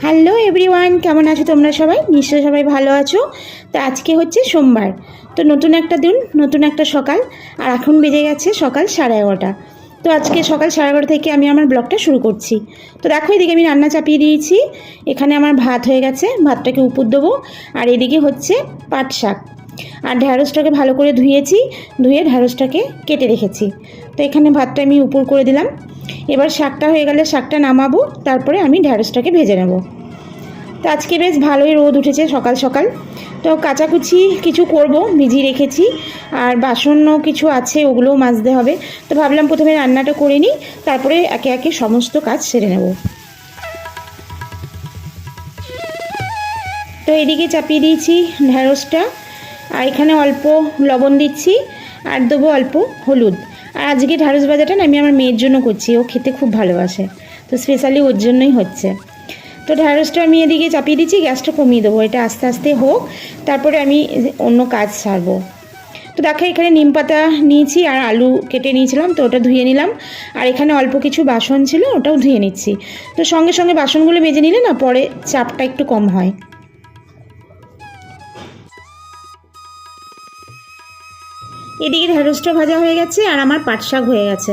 Hello everyone, কেমন আছো তোমরা সবাই? নিশ্চয়ই সবাই ভালো আছো। তো আজকে হচ্ছে সোমবার, তো নতুন একটা দিন, নতুন একটা সকাল। আর এখন বেজে গেছে সকাল 11:30। তো আজকে সকাল 11:30 থেকে আমি আমার ব্লগটা শুরু করছি। তো দেখো, এদিকে আমি রান্না চাপিয়ে দিয়েছি। এখানে আমার ভাত হয়ে গেছে, ভাতটাকে উপর দেবো। আর এদিকে হচ্ছে পাট শাক। আর ঢ্যাঁড়সটাকে ভালো করে ধুয়েছি, ধুয়ে ঢ্যাঁড়সটাকে কেটে রেখেছি। তো এখানে ভাতটা আমি উপর করে দিলাম। এবার শাকটা হয়ে গেলে শাকটা নামাবো, তারপরে আমি ঢ্যাঁড়সটাকে ভেজে নেব। তো আজকে বেশ ভালোই রোদ উঠেছে সকাল সকাল। তো কাচাকুচি কিছু করব, ভিজিয়ে রেখেছি। আর বাসনও কিছু আছে, ওগুলোও মাজতে হবে। তো ভাবলাম প্রথমে রান্নাটা করে নিই, তারপরে একে একে সমস্ত কাজ সেরে নেব। তো এদিকে চাপিয়ে দিয়েছি ঢ্যাঁড়সটা। আর এখানে অল্প লবণ দিচ্ছি, আর দেবো অল্প হলুদ। আর আজকে ঢ্যাঁড়স ভাজাটা না আমি আমার মেয়ের জন্য করছি, ও খেতে খুব ভালোবাসে। তো স্পেশালি ওর জন্যই হচ্ছে। তো ঢ্যাঁড়সটা আমি এদিকে চাপিয়ে দিচ্ছি, গ্যাসটা কমিয়ে দেবো, এটা আস্তে আস্তে হোক, তারপরে আমি অন্য কাজ সারবো। তো দেখো, এখানে নিম পাতা নিয়েছি আর আলু কেটে নিয়েছিলাম, তো ওটা ধুয়ে নিলাম। আর এখানে অল্প কিছু বাসন ছিল, ওটাও ধুয়ে নিচ্ছি। তো সঙ্গে সঙ্গে বাসনগুলো মেজে নিলে না পরে চাপটা একটু কম হয়। এদিকে ঢ্যাঁড়সটা ভাজা হয়ে গেছে আর আমার পাট শাক হয়ে গেছে।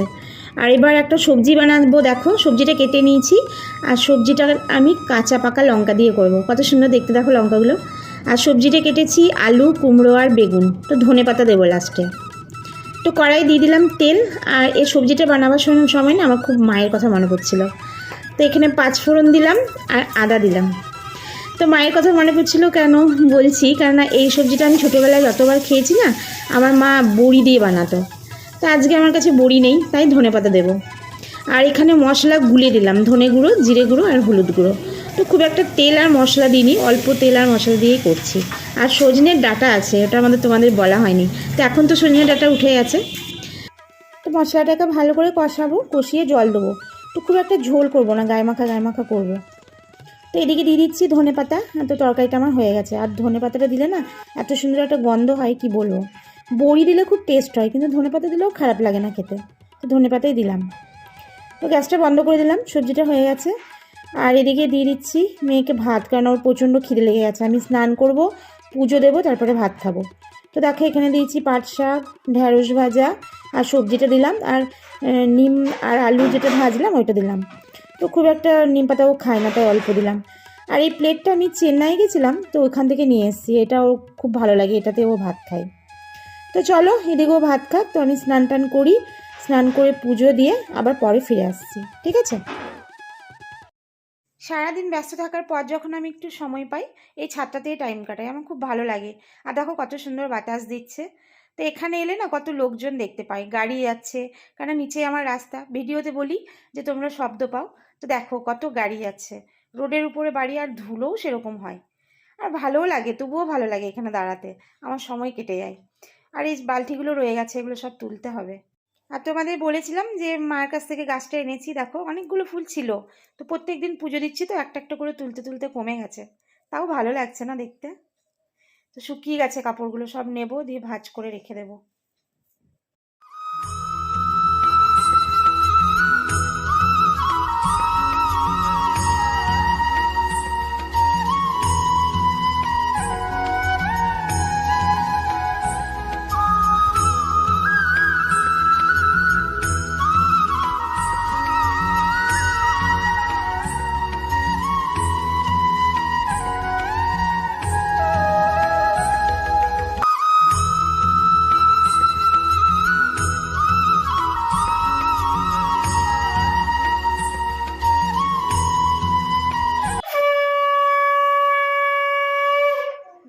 আর এবার একটা সবজি বানাবো। দেখো, সবজিটা কেটে নিয়েছি। আর সবজিটা আমি কাঁচা পাকা লঙ্কা দিয়ে করব। কত সুন্দর দেখতে দেখো লঙ্কাগুলো। আর সবজিটা কেটেছি আলু, কুমড়ো আর বেগুন। তো ধনে পাতা দেবো লাস্টে। তো কড়াই দিয়ে দিলাম তেল। আর এই সবজিটা বানাবার সময় না আমার খুব মায়ের কথা মনে পড়ছিল। তো এখানে 5 ফোড়ন দিলাম আর আদা দিলাম। তো মায়ের কথা মনে পড়ছিল কেন বলছি, কেননা এই সবজিটা আমি ছোটোবেলায় যতবার খেয়েছি না, আমার মা বড়ি দিয়ে বানাতো। তো আজকে আমার কাছে বড়ি নেই, তাই ধনেপাতা দেবো। আর এখানে মশলা গুলিয়ে দিলাম, ধনে গুঁড়ো, জিরে গুঁড়ো আর হলুদ গুঁড়ো। তো খুব একটা তেল আর মশলা দিইনি, অল্প তেল আর মশলা দিয়েই করছি। আর সজনের ডাঁটা আছে, ওটা তোমাদের বলা হয়নি। তো এখন তো সজনের ডাঁটা উঠে গেছে। তো মশলাটাকে ভালো করে কষাবো, কষিয়ে জল দেবো। তো খুব একটা ঝোল করবো না, গায়ে মাখা করবো। তো এদিকে দিয়ে দিচ্ছি ধনে পাতা। তো তরকারিটা আমার হয়ে গেছে। আর ধনে পাতাটা দিলে না এত সুন্দর একটা গন্ধ হয়, কি বলবো। বড়ি দিলে খুব টেস্ট হয়, কিন্তু ধনে পাতা দিলেও খারাপ লাগে না খেতে। তো ধনে পাতাই দিলাম। তো গ্যাসটা বন্ধ করে দিলাম, সবজিটা হয়ে গেছে। আর এদিকে দিয়ে দিচ্ছি মেয়েকে ভাত, কারণ ওর প্রচণ্ড খিদে লেগে গেছে। আমি স্নান করব, পুজো দেবো, তারপরে ভাত খাবো। তো দেখো, এখানে দিয়েছি পাট শাক, ঢ্যাঁড়স ভাজা আর সবজিটা দিলাম। আর নিম আর আলু যেটা ভাজলাম ওইটা দিলাম। তো খুব একটা নিম পাতাও খায় না, তাই অল্প দিলাম। আর এই প্লেটটা আমি চেন্নাই গেছিলাম, তো ওখান থেকে নিয়ে এসেছি। এটা ওর খুব ভালো লাগে, এটাতে ও ভাত খায়। তো চলো, এদিকেও ভাত খাক। তো আমি স্নান টান করি, স্নান করে পুজো দিয়ে আবার পরে ফিরে আসছি, ঠিক আছে? সারাদিন ব্যস্ত থাকার পর যখন আমি একটু সময় পাই, এই ছাদটাতেই টাইম কাটাই, আমার খুব ভালো লাগে। আর দেখো কত সুন্দর বাতাস দিচ্ছে। তো এখানে এলে না কত লোকজন দেখতে পাই, গাড়ি যাচ্ছে, কারণ নিচে আমার রাস্তা। ভিডিওতে বলি যে তোমরা শব্দ পাও। তো দেখো কত গাড়ি যাচ্ছে, রোডের উপরে বাড়ি, আর ধুলোও সেরকম হয়। আর ভালোও লাগে, তবুও ভালো লাগে এখানে দাঁড়াতে, আমার সময় কেটে যায়। আর এই বালতিগুলো রয়ে গেছে, এগুলো সব তুলতে হবে। আর তোমাদের বলেছিলাম যে মার কাছ থেকে গাছটা এনেছি, দেখো অনেকগুলো ফুল ছিল। তো প্রত্যেক দিন পুজো দিচ্ছি, তো একটা একটা করে তুলতে তুলতে কমে গেছে। তাও ভালো লাগছে না দেখতে। তো শুকিয়ে গেছে কাপড়গুলো, সব নেব, দিয়ে ভাঁজ করে রেখে দেবো।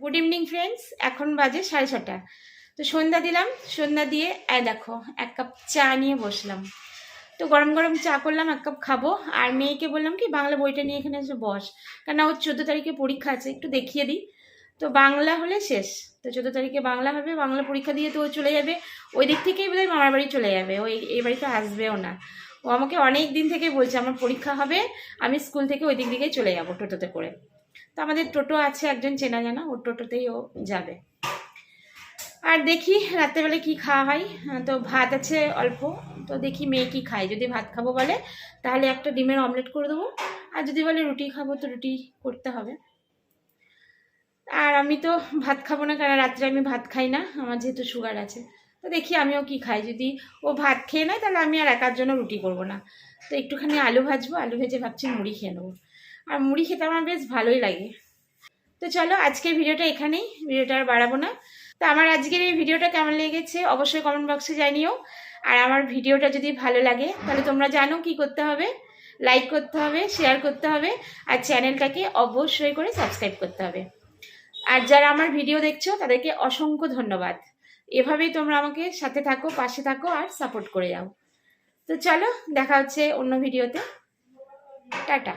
গুড ইভিনিং ফ্রেন্ডস, এখন বাজে 6:30। তো সন্ধ্যা দিলাম, সন্ধ্যা দিয়ে দেখো 1 কাপ চা নিয়ে বসলাম। তো গরম গরম চা করলাম, 1 কাপ খাবো। আর মেয়েকে বললাম কি বাংলা বইটা নিয়ে এখানে এসে বস, কেন ওর 14 তারিখে পরীক্ষা আছে, একটু দেখিয়ে দিই। তো বাংলা হলে শেষ। তো 14 তারিখে বাংলা হবে, বাংলা পরীক্ষা দিয়ে তো ও চলে যাবে। ওই দিক থেকেই বোধহয় মামার বাড়ি চলে যাবে, ও এই বাড়িতে আসবেও না। ও আমাকে অনেক দিন থেকে বলছে আমার পরীক্ষা হবে, আমি স্কুল থেকে ওই দিক দিকেই চলে যাবো টোটোতে করে। তো আমাদের টোটো আছে একজন চেনা জানা, ওর টোটোতেই ও যাবে। আর দেখি রাত্রেবেলা কি খাওয়া হয়। তো ভাত আছে অল্প, তো দেখি মেয়ে কি খায়। যদি ভাত খাবো বলে তাহলে একটা ডিমের অমলেট করে দেবো, আর যদি বলে রুটি খাবো তো রুটি করতে হবে। আর আমি তো ভাত খাবো না, কারণ রাত্রে আমি ভাত খাই না, আমার যেহেতু সুগার আছে। তো দেখি আমিও কি খাই, যদি ও ভাত খেয়ে নেয় তাহলে আমি আর একার জন্য রুটি করব না। তো একটুখানি আলু ভাজবো, আলু ভেজে ভাবছি মুড়ি খেয়ে নেবো। আর মুড়ি খেতে আমার বেশ ভালোই লাগে। তো চলো আজকের ভিডিওটা এখানেই, ভিডিওটা আর বাড়াবো না। তো আমার আজকের এই ভিডিওটা কেমন লেগেছে অবশ্যই কমেন্ট বক্সে জানিও। আর আমার ভিডিওটা যদি ভালো লাগে তাহলে তোমরা জানো কি করতে হবে, লাইক করতে হবে, শেয়ার করতে হবে, আর চ্যানেলটাকে অবশ্যই করে সাবস্ক্রাইব করতে হবে। আর যারা আমার ভিডিও দেখছো তাদেরকে অসংখ্য ধন্যবাদ। এভাবেই তোমরা আমাকে সাথে থাকো, পাশে থাকো আর সাপোর্ট করে যাও। তো চলো দেখা হচ্ছে অন্য ভিডিওতে। টাটা।